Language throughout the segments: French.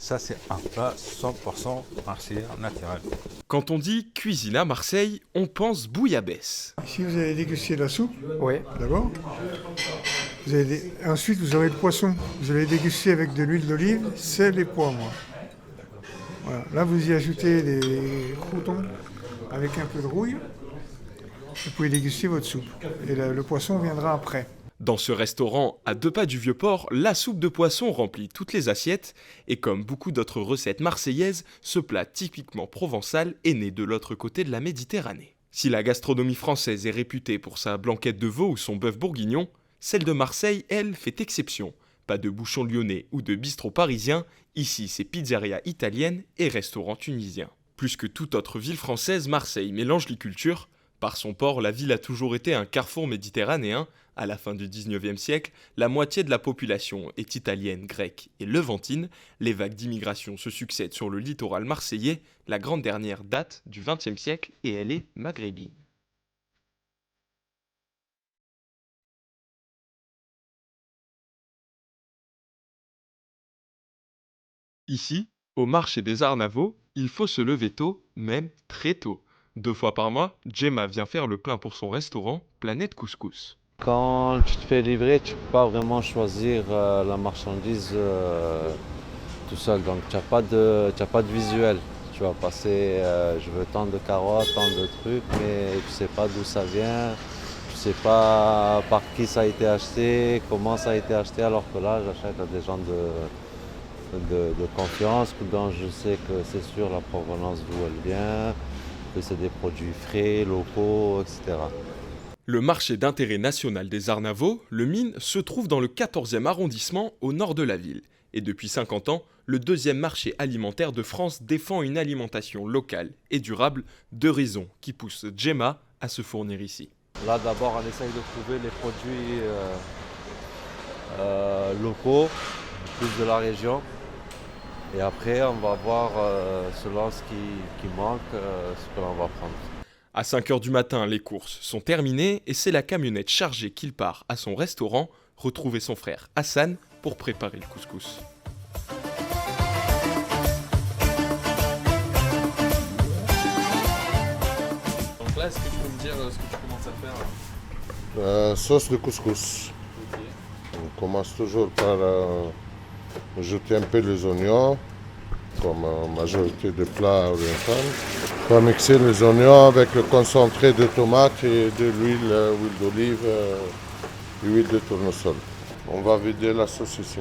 Ça, c'est un plat 100% marseillais naturel. Quand on dit cuisine à Marseille, on pense bouillabaisse. Ici, vous allez déguster la soupe, Oui. d'abord. Ensuite, vous aurez le poisson. Vous allez déguster avec de l'huile d'olive, sel et poivre. Voilà. Là, vous y ajoutez des croûtons avec un peu de rouille. Vous pouvez déguster votre soupe. Et le poisson viendra après. Dans ce restaurant, à 2 pas du Vieux-Port, la soupe de poisson remplit toutes les assiettes. Et comme beaucoup d'autres recettes marseillaises, ce plat typiquement provençal est né de l'autre côté de la Méditerranée. Si la gastronomie française est réputée pour sa blanquette de veau ou son bœuf bourguignon, celle de Marseille, elle, fait exception. Pas de bouchon lyonnais ou de bistrot parisien, ici c'est pizzeria italienne et restaurant tunisien. Plus que toute autre ville française, Marseille mélange les cultures. Par son port, la ville a toujours été un carrefour méditerranéen. À la fin du 19e siècle, la moitié de la population est italienne, grecque et levantine. Les vagues d'immigration se succèdent sur le littoral marseillais. La grande dernière date du 20e siècle et elle est maghrébine. Ici, au marché des Arnavaux, il faut se lever tôt, même très tôt. 2 fois par mois, Gemma vient faire le plein pour son restaurant Planète Couscous. Quand tu te fais livrer, tu ne peux pas vraiment choisir la marchandise tout seul. Donc tu n'as pas de visuel. Tu vas passer, je veux tant de carottes, tant de trucs, mais tu ne sais pas d'où ça vient. Tu ne sais pas par qui ça a été acheté, comment ça a été acheté, alors que là, j'achète à des gens de confiance, dont je sais que c'est sûr la provenance d'où elle vient, que c'est des produits frais, locaux, etc. Le marché d'intérêt national des Arnavaux, le Mine, se trouve dans le 14e arrondissement au nord de la ville. Et depuis 50 ans, le 2e marché alimentaire de France défend une alimentation locale et durable, 2 raisons qui poussent Gemma à se fournir ici. Là d'abord on essaye de trouver les produits locaux, plus de la région. Et après on va voir selon ce qui manque, ce que l'on va prendre. À 5h du matin, les courses sont terminées et c'est la camionnette chargée qu'il part à son restaurant retrouver son frère Hassan pour préparer le couscous. Donc là, est-ce que tu peux me dire ce que tu commences à faire? Sauce de couscous. Ok. On commence toujours par ajouter un peu les oignons, comme en majorité de plats orientaux. On va mixer les oignons avec le concentré de tomate et de l'huile, huile d'olive et huile de tournesol. On va vider la sauce ici.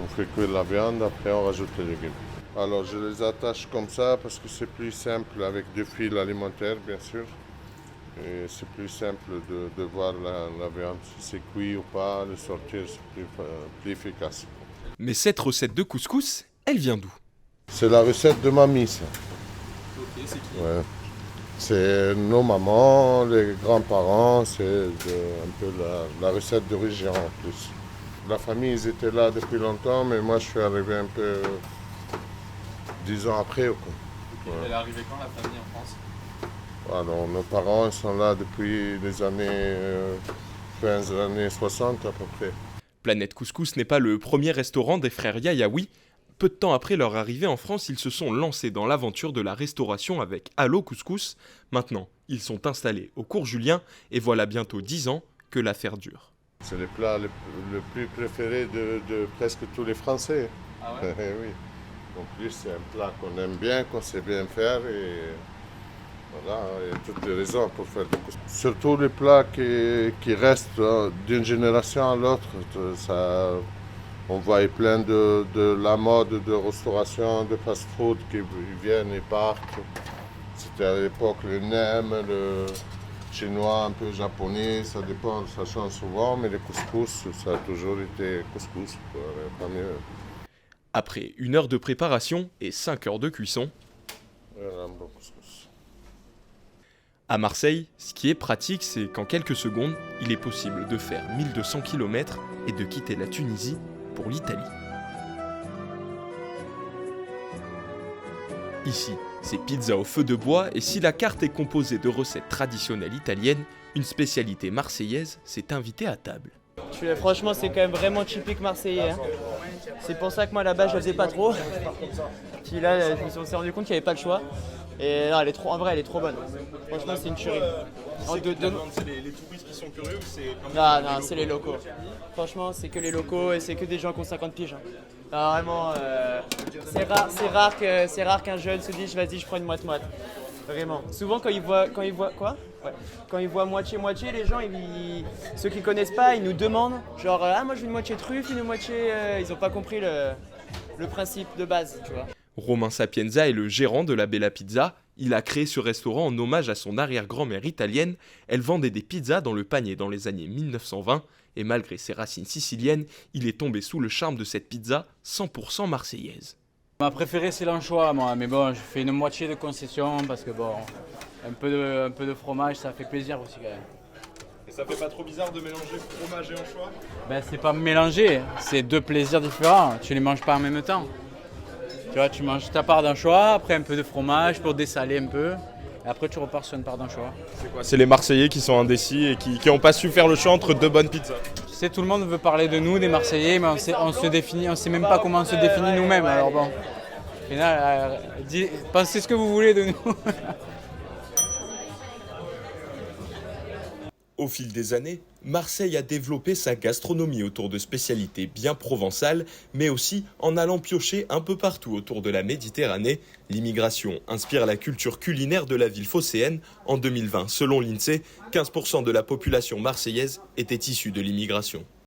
On fait cuire la viande, après on rajoute les légumes. Alors je les attache comme ça parce que c'est plus simple avec 2 fils alimentaires bien sûr. Et c'est plus simple de voir la viande, si c'est cuit ou pas, le sortir c'est plus efficace. Mais cette recette de couscous, elle vient d'où? C'est la recette de mamie ça. Ok, c'est qui? Ouais. C'est nos mamans, les grands-parents, c'est un peu la recette d'origine en plus. La famille, ils étaient là depuis longtemps, mais moi je suis arrivé un peu 10 ans après. Quoi. Ok. Elle est arrivée quand, la famille, en France? Alors, nos parents ils sont là depuis les années, fin des années 60 à peu près. Planète Couscous n'est pas le premier restaurant des frères Yayaoui. Peu de temps après leur arrivée en France, ils se sont lancés dans l'aventure de la restauration avec Allo Couscous. Maintenant, ils sont installés au Cours Julien et voilà bientôt 10 ans que l'affaire dure. C'est le plat le plus préféré de presque tous les Français. Ah ouais? Oui. En plus, c'est un plat qu'on aime bien, qu'on sait bien faire et voilà, il y a toutes les raisons pour faire du couscous. Surtout les plats qui restent d'une génération à l'autre. On voit plein de la mode de restauration, de fast-food qui viennent et partent. C'était à l'époque le nem, le chinois, un peu japonais, ça dépend, ça change souvent, mais le couscous, ça a toujours été couscous, pas mieux. Après 1 heure de préparation et 5 heures de cuisson, Voilà, un bon couscous. à Marseille, ce qui est pratique, c'est qu'en quelques secondes, il est possible de faire 1200 km et de quitter la Tunisie pour l'Italie. Ici, c'est pizza au feu de bois et si la carte est composée de recettes traditionnelles italiennes, une spécialité marseillaise s'est invitée à table. Franchement, c'est quand même vraiment typique marseillais. Hein. C'est pour ça que moi là-bas je la faisais pas trop. Puis là je me suis rendu compte qu'il n'y avait pas le choix. Et non, en vrai elle est trop bonne. Franchement c'est une tuerie. C'est les touristes qui sont curieux ou c'est Non, c'est les locaux. Franchement c'est que les locaux et c'est que des gens qui ont 50 piges. Alors, vraiment, c'est rare qu'un jeune se dise vas-y je prends une moite-moite. Vraiment. Souvent quand ils voient quoi ouais. Quand ils voient moitié-moitié, les gens, ceux qui connaissent pas, ils nous demandent genre ah moi je veux une moitié truffe, une moitié. Ils n'ont pas compris le principe de base, tu vois. Romain Sapienza est le gérant de la Bella Pizza. Il a créé ce restaurant en hommage à son arrière-grand-mère italienne. Elle vendait des pizzas dans le panier dans les années 1920 et malgré ses racines siciliennes, il est tombé sous le charme de cette pizza 100% marseillaise. Ma préférée c'est l'anchois moi, mais bon je fais une moitié de concession parce que bon, un peu de fromage ça fait plaisir aussi quand même. Et ça fait pas trop bizarre de mélanger fromage et anchois ? Ben c'est pas mélanger, c'est deux plaisirs différents, tu les manges pas en même temps. Tu vois, tu manges ta part d'anchois, après un peu de fromage pour dessaler un peu, et après tu repars sur une part d'anchois. C'est quoi ? C'est les Marseillais qui sont indécis et qui n'ont pas su faire le choix entre deux bonnes pizzas. Tu sais, tout le monde veut parler de nous, des Marseillais, mais on sait même pas comment on se définit nous-mêmes. Alors bon, au final, pensez ce que vous voulez de nous. Au fil des années, Marseille a développé sa gastronomie autour de spécialités bien provençales, mais aussi en allant piocher un peu partout autour de la Méditerranée. L'immigration inspire la culture culinaire de la ville phocéenne. En 2020, selon l'INSEE, 15% de la population marseillaise était issue de l'immigration.